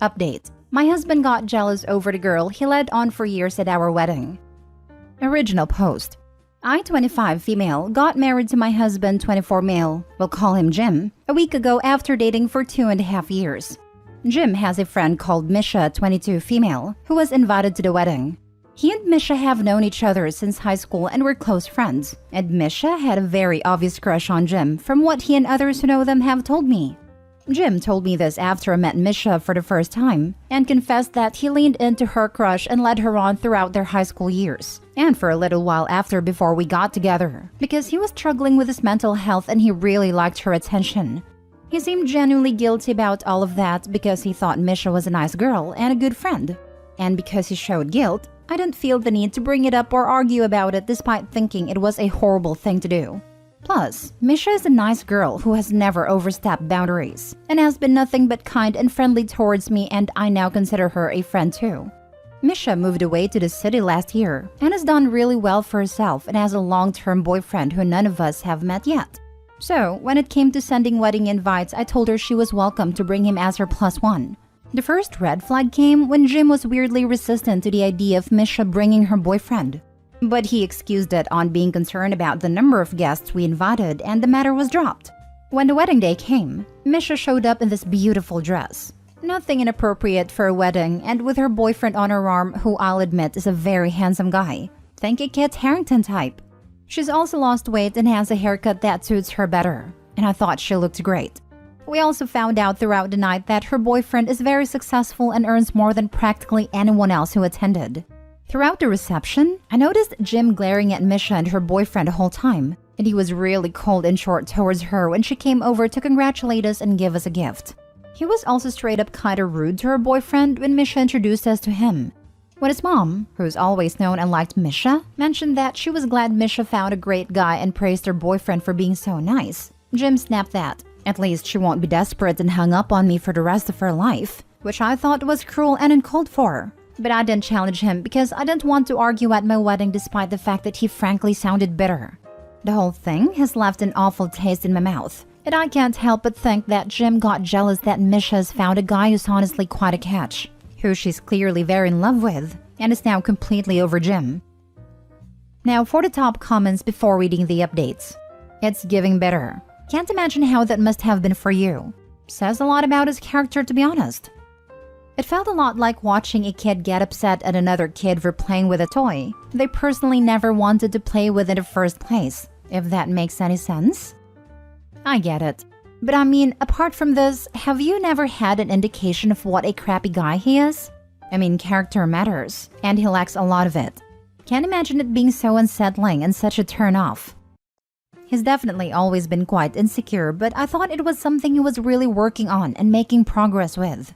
Update. My husband got jealous over the girl he led on for years at our wedding. Original post. I, 25 female, got married to my husband, 24 male, we'll call him Jim, a week ago after dating for 2.5 years. Jim has a friend called Misha, 22 female, who was invited to the wedding. He and Misha have known each other since high school and were close friends, and Misha had a very obvious crush on Jim from what he and others who know them have told me. Jim told me this after I met Misha for the first time and confessed that he leaned into her crush and led her on throughout their high school years and for a little while after before we got together because he was struggling with his mental health and he really liked her attention. He seemed genuinely guilty about all of that because he thought Misha was a nice girl and a good friend. And because he showed guilt, I didn't feel the need to bring it up or argue about it despite thinking it was a horrible thing to do. Plus, Misha is a nice girl who has never overstepped boundaries and has been nothing but kind and friendly towards me, and I now consider her a friend too. Misha moved away to the city last year and has done really well for herself and has a long-term boyfriend who none of us have met yet. So, when it came to sending wedding invites, I told her she was welcome to bring him as her +1. The first red flag came when Jim was weirdly resistant to the idea of Misha bringing her boyfriend. But he excused it on being concerned about the number of guests we invited, and the matter was dropped. When the wedding day came, Misha showed up in this beautiful dress. Nothing inappropriate for a wedding, and with her boyfriend on her arm, who I'll admit is a very handsome guy. Think a Kit Harington type. She's also lost weight and has a haircut that suits her better, and I thought she looked great. We also found out throughout the night that her boyfriend is very successful and earns more than practically anyone else who attended. Throughout the reception, I noticed Jim glaring at Misha and her boyfriend the whole time, and he was really cold and short towards her when she came over to congratulate us and give us a gift. He was also straight up kinda rude to her boyfriend when Misha introduced us to him. When his mom, who's always known and liked Misha, mentioned that she was glad Misha found a great guy and praised her boyfriend for being so nice, Jim snapped that at least she won't be desperate and hung up on me for the rest of her life, which I thought was cruel and uncalled for. But I didn't challenge him because I didn't want to argue at my wedding despite the fact that he frankly sounded bitter. The whole thing has left an awful taste in my mouth, and I can't help but think that Jim got jealous that Misha has found a guy who's honestly quite a catch, who she's clearly very in love with, and is now completely over Jim. Now for the top comments before reading the updates. It's giving bitter. Can't imagine how that must have been for you. Says a lot about his character, to be honest. It felt a lot like watching a kid get upset at another kid for playing with a toy they personally never wanted to play with in the first place, if that makes any sense. I get it. But I mean, apart from this, have you never had an indication of what a crappy guy he is? I mean, character matters, and he lacks a lot of it. Can't imagine it being so unsettling and such a turn-off. He's definitely always been quite insecure, but I thought it was something he was really working on and making progress with.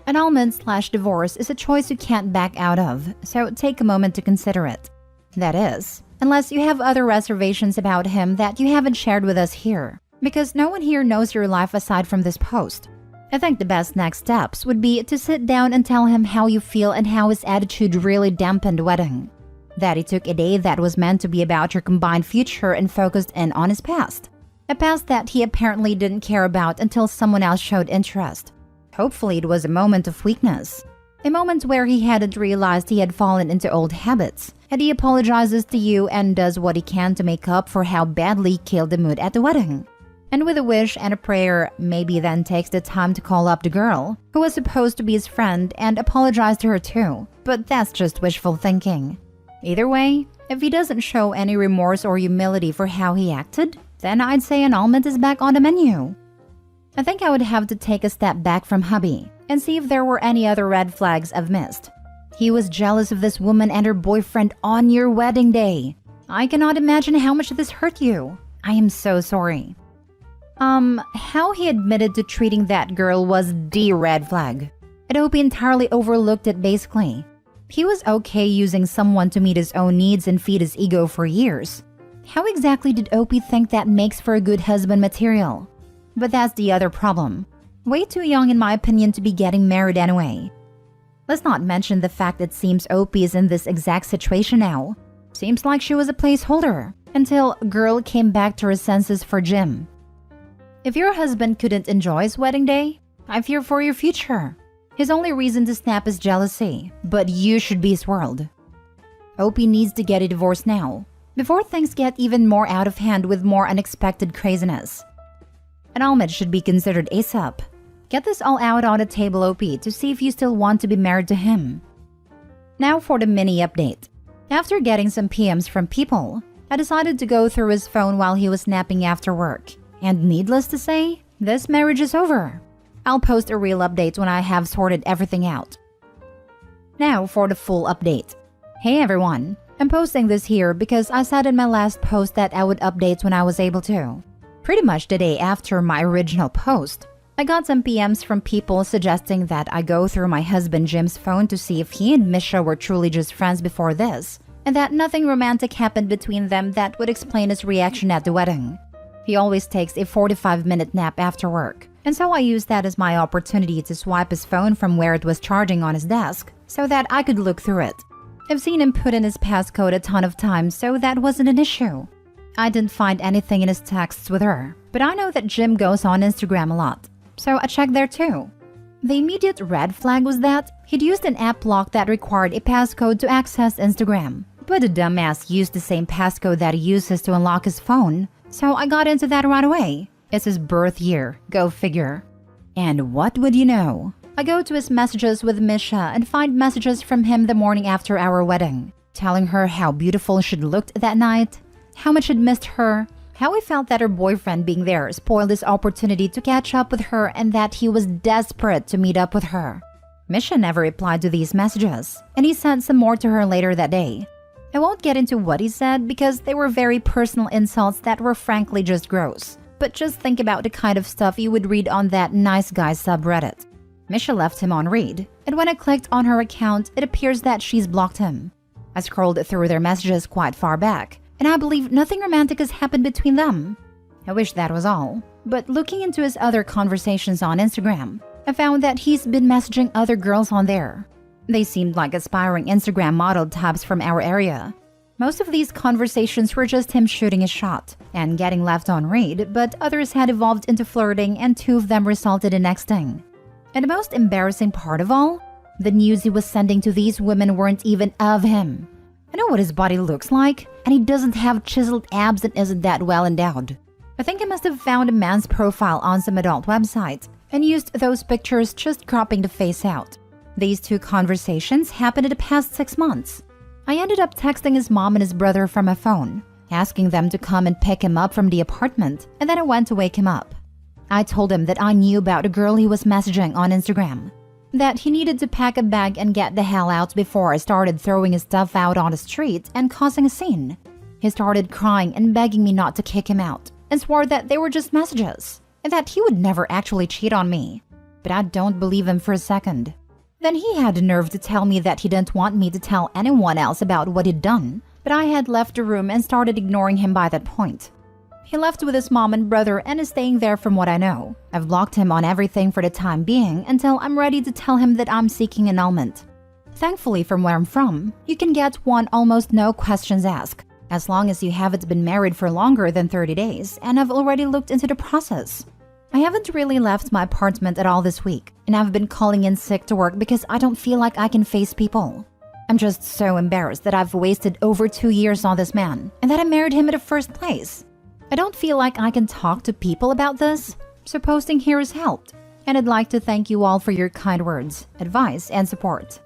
Annulment/divorce is a choice you can't back out of, so take a moment to consider it. That is, unless you have other reservations about him that you haven't shared with us here, because no one here knows your life aside from this post. I think the best next steps would be to sit down and tell him how you feel and how his attitude really dampened the wedding. That he took a day that was meant to be about your combined future and focused in on his past. A past that he apparently didn't care about until someone else showed interest. Hopefully it was a moment of weakness. A moment where he hadn't realized he had fallen into old habits, and he apologizes to you and does what he can to make up for how badly he killed the mood at the wedding. And with a wish and a prayer, maybe then takes the time to call up the girl, who was supposed to be his friend, and apologize to her too. But that's just wishful thinking. Either way, if he doesn't show any remorse or humility for how he acted, then I'd say annulment is back on the menu. I think I would have to take a step back from hubby and see if there were any other red flags I've missed. He was jealous of this woman and her boyfriend on your wedding day. I cannot imagine how much this hurt you. I am so sorry. How he admitted to treating that girl was the red flag. I hope he entirely overlooked it basically. He was okay using someone to meet his own needs and feed his ego for years. How exactly did Opie think that makes for a good husband material? But that's the other problem. Way too young in my opinion to be getting married anyway. Let's not mention the fact that seems Opie is in this exact situation now. Seems like she was a placeholder until girl came back to her senses for Jim. If your husband couldn't enjoy his wedding day, I fear for your future. His only reason to snap is jealousy, but you should be swirled. Opie needs to get a divorce now, before things get even more out of hand with more unexpected craziness. Annulment should be considered ASAP. Get this all out on the table, Opie, to see if you still want to be married to him. Now for the mini update. After getting some PMs from people, I decided to go through his phone while he was napping after work. And needless to say, this marriage is over. I'll post a real update when I have sorted everything out. Now for the full update. Hey everyone, I'm posting this here because I said in my last post that I would update when I was able to. Pretty much the day after my original post, I got some PMs from people suggesting that I go through my husband Jim's phone to see if he and Misha were truly just friends before this, and that nothing romantic happened between them that would explain his reaction at the wedding. He always takes a 45-minute nap after work, and so I used that as my opportunity to swipe his phone from where it was charging on his desk so that I could look through it. I've seen him put in his passcode a ton of times, so that wasn't an issue. I didn't find anything in his texts with her, but I know that Jim goes on Instagram a lot, so I checked there too. The immediate red flag was that he'd used an app lock that required a passcode to access Instagram, but the dumbass used the same passcode that he uses to unlock his phone, so I got into that right away. It's his birth year, go figure. And what would you know? I go to his messages with Misha and find messages from him the morning after our wedding, telling her how beautiful she'd looked that night, how much he'd missed her, how he felt that her boyfriend being there spoiled his opportunity to catch up with her, and that he was desperate to meet up with her. Misha never replied to these messages, and he sent some more to her later that day. I won't get into what he said because they were very personal insults that were frankly just gross, but just think about the kind of stuff you would read on that nice guy subreddit. Misha left him on read, and when I clicked on her account, it appears that she's blocked him. I scrolled through their messages quite far back, and I believe nothing romantic has happened between them. I wish that was all, but looking into his other conversations on Instagram, I found that he's been messaging other girls on there. They seemed like aspiring Instagram model types from our area. Most of these conversations were just him shooting a shot and getting left on read, but others had evolved into flirting, and 2 of them resulted in nexting. And the most embarrassing part of all, the news he was sending to these women weren't even of him. I know what his body looks like, and he doesn't have chiseled abs and isn't that well endowed. I think I must have found a man's profile on some adult website and used those pictures, just cropping the face out. These 2 conversations happened in the past 6 months. I ended up texting his mom and his brother from my phone, asking them to come and pick him up from the apartment, and then I went to wake him up. I told him that I knew about a girl he was messaging on Instagram, that he needed to pack a bag and get the hell out before I started throwing his stuff out on the street and causing a scene. He started crying and begging me not to kick him out, and swore that they were just messages, and that he would never actually cheat on me. But I don't believe him for a second. Then he had the nerve to tell me that he didn't want me to tell anyone else about what he'd done, but I had left the room and started ignoring him by that point. He left with his mom and brother and is staying there from what I know. I've blocked him on everything for the time being until I'm ready to tell him that I'm seeking annulment. Thankfully, from where I'm from, you can get one almost no questions asked, as long as you haven't been married for longer than 30 days, and I've already looked into the process. I haven't really left my apartment at all this week, and I've been calling in sick to work because I don't feel like I can face people. I'm just so embarrassed that I've wasted over 2 years on this man, and that I married him in the first place. I don't feel like I can talk to people about this, so posting here has helped, and I'd like to thank you all for your kind words, advice, and support.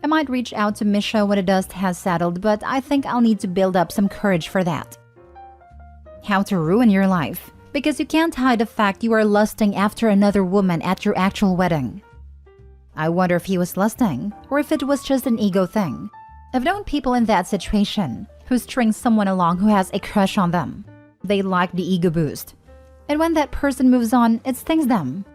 I might reach out to Misha when the dust has settled, but I think I'll need to build up some courage for that. How to ruin your life, because you can't hide the fact you are lusting after another woman at your actual wedding. I wonder if he was lusting, or if it was just an ego thing. I've known people in that situation who string someone along who has a crush on them. They like the ego boost, and when that person moves on, it stings them.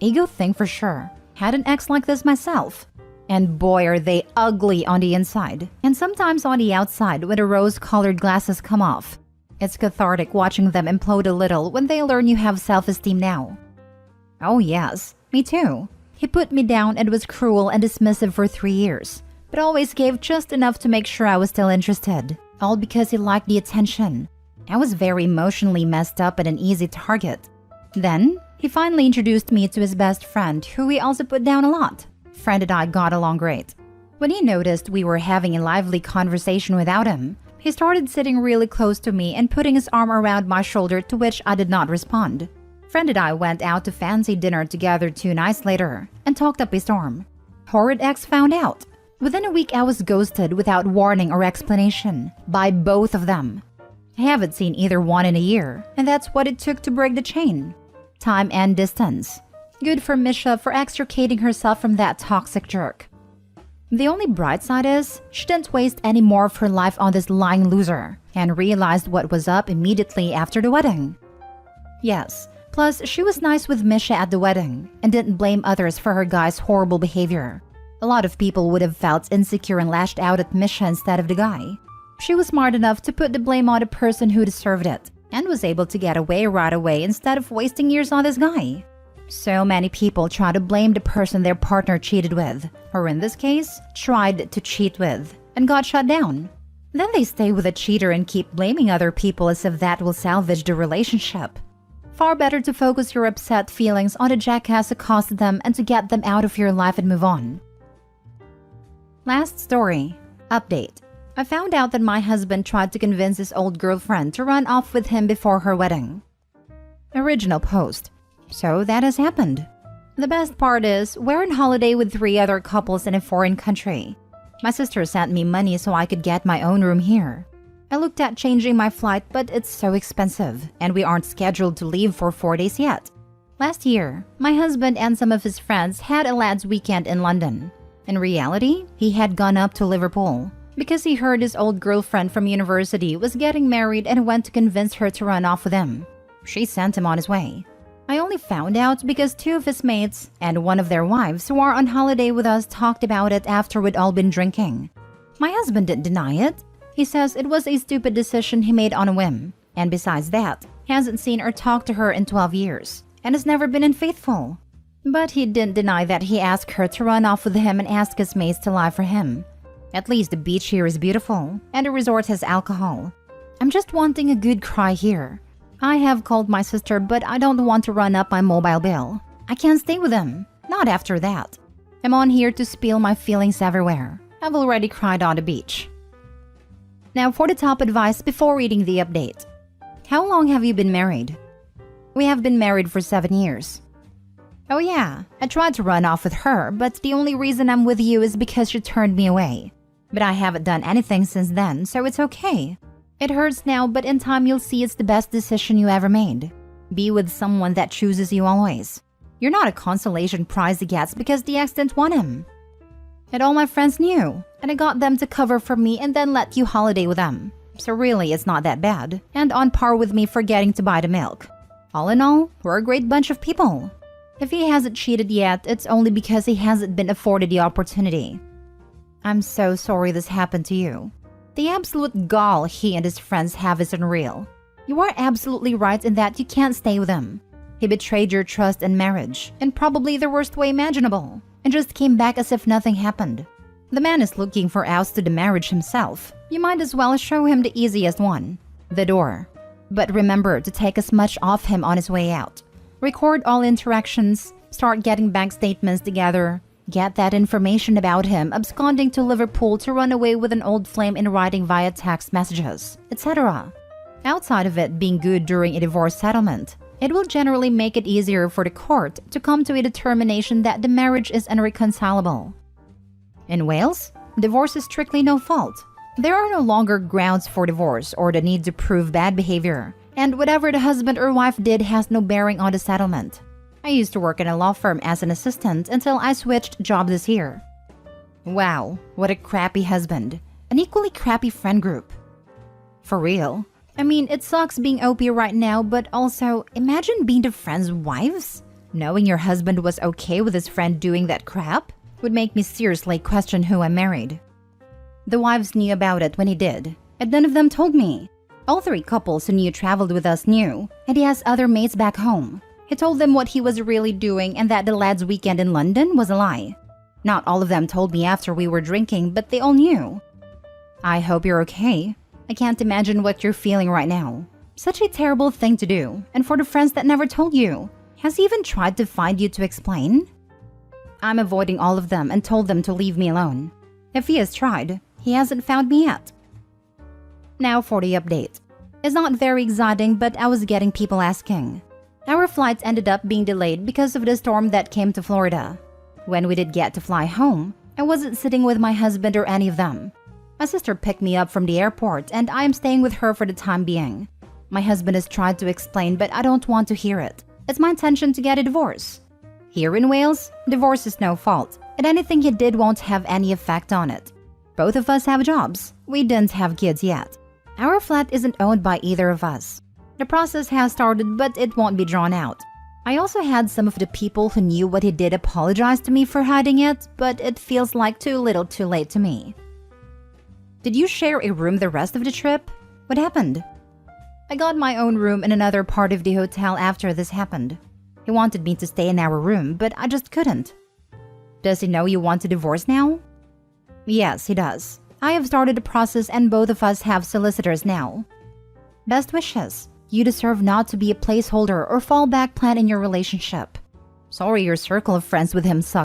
Ego thing for sure. Had an ex like this myself. And boy, are they ugly on the inside, and sometimes on the outside when the rose-colored glasses come off. It's cathartic watching them implode a little when they learn you have self-esteem now. Oh yes, me too. He put me down and was cruel and dismissive for 3 years, but always gave just enough to make sure I was still interested, all because he liked the attention. I was very emotionally messed up and an easy target. Then, He finally introduced me to his best friend, who he also put down a lot. Friend and I got along great. When he noticed we were having a lively conversation without him, he started sitting really close to me and putting his arm around my shoulder, to which I did not respond. Friend and I went out to fancy dinner together 2 nights later and talked up a storm. Horrid ex found out. Within a week I was ghosted without warning or explanation by both of them. I haven't seen either one in a year, and that's what it took to break the chain. Time and distance. Good for Misha for extricating herself from that toxic jerk. The only bright side is, she didn't waste any more of her life on this lying loser and realized what was up immediately after the wedding. Yes, plus she was nice with Misha at the wedding and didn't blame others for her guy's horrible behavior. A lot of people would have felt insecure and lashed out at Misha instead of the guy. She was smart enough to put the blame on the person who deserved it and was able to get away right away instead of wasting years on this guy. So many people try to blame the person their partner cheated with, or in this case, tried to cheat with, and got shut down. Then they stay with a cheater and keep blaming other people as if that will salvage the relationship. Far better to focus your upset feelings on the jackass who caused them and to get them out of your life and move on. Last story. Update. I found out that my husband tried to convince his old girlfriend to run off with him before her wedding. Original post. So that has happened. The best part is, we're on holiday with 3 other couples in a foreign country. My sister sent me money so I could get my own room here. I looked at changing my flight, but it's so expensive, and we aren't scheduled to leave for 4 days yet. Last year, my husband and some of his friends had a lads' weekend in London. In reality, he had gone up to Liverpool because he heard his old girlfriend from university was getting married and went to convince her to run off with him. She sent him on his way. I only found out because 2 of his mates and one of their wives who are on holiday with us talked about it after we'd all been drinking. My husband didn't deny it. He says it was a stupid decision he made on a whim, and besides that, he hasn't seen or talked to her in 12 years and has never been unfaithful. But he didn't deny that he asked her to run off with him and asked his mates to lie for him. At least the beach here is beautiful, and the resort has alcohol. I'm just wanting a good cry here. I have called my sister, but I don't want to run up my mobile bill. I can't stay with him. Not after that. I'm on here to spill my feelings everywhere. I've already cried on the beach. Now for the top advice before reading the update. How long have you been married? We have been married for 7 years. Oh yeah, I tried to run off with her, but the only reason I'm with you is because she turned me away. But I haven't done anything since then, so it's okay. It hurts now, but in time you'll see it's the best decision you ever made. Be with someone that chooses you always. You're not a consolation prize he gets because the ex didn't want him. And all my friends knew, and I got them to cover for me and then let you holiday with them. So really, it's not that bad, and on par with me forgetting to buy the milk. All in all, we're a great bunch of people. If he hasn't cheated yet, it's only because he hasn't been afforded the opportunity. I'm so sorry this happened to you. The absolute gall he and his friends have is unreal. You are absolutely right in that you can't stay with him. He betrayed your trust and marriage, in probably the worst way imaginable, and just came back as if nothing happened. The man is looking for outs to the marriage himself. You might as well show him the easiest one, the door. But remember to take as much off him on his way out. Record all interactions, start getting bank statements together, get that information about him absconding to Liverpool to run away with an old flame in writing via text messages, etc. Outside of it being good during a divorce settlement, it will generally make it easier for the court to come to a determination that the marriage is irreconcilable. In Wales, divorce is strictly no fault. There are no longer grounds for divorce or the need to prove bad behavior, and whatever the husband or wife did has no bearing on the settlement. I used to work in a law firm as an assistant until I switched jobs this year. Wow, what a crappy husband. An equally crappy friend group. For real. I mean, it sucks being OP right now, but also, imagine being the friends' wives? Knowing your husband was okay with his friend doing that crap would make me seriously question who I married. The wives knew about it when he did, and none of them told me. All 3 couples who knew traveled with us knew, and he has other mates back home. He told them what he was really doing and that the lads' weekend in London was a lie. Not all of them told me after we were drinking, but they all knew. I hope you're okay. I can't imagine what you're feeling right now. Such a terrible thing to do, and for the friends that never told you, Has he even tried to find you to explain? I'm avoiding all of them and told them to leave me alone. If he has tried, he hasn't found me yet. Now for the update. It's not very exciting, but I was getting people asking. Our flights ended up being delayed because of the storm that came to Florida. When we did get to fly home, I wasn't sitting with my husband or any of them. My sister picked me up from the airport and I am staying with her for the time being. My husband has tried to explain, but I don't want to hear it. It's my intention to get a divorce. Here in Wales, divorce is no fault, and anything he did won't have any effect on it. Both of us have jobs. We didn't have kids yet. Our flat isn't owned by either of us. The process has started, but it won't be drawn out. I also had some of the people who knew what he did apologize to me for hiding it, but it feels like too little too late to me. Did you share a room the rest of the trip? What happened? I got my own room in another part of the hotel after this happened. He wanted me to stay in our room, but I just couldn't. Does he know you want to divorce now? Yes, he does. I have started the process and both of us have solicitors now. Best wishes. You deserve not to be a placeholder or fallback plan in your relationship. Sorry your circle of friends with him sucks.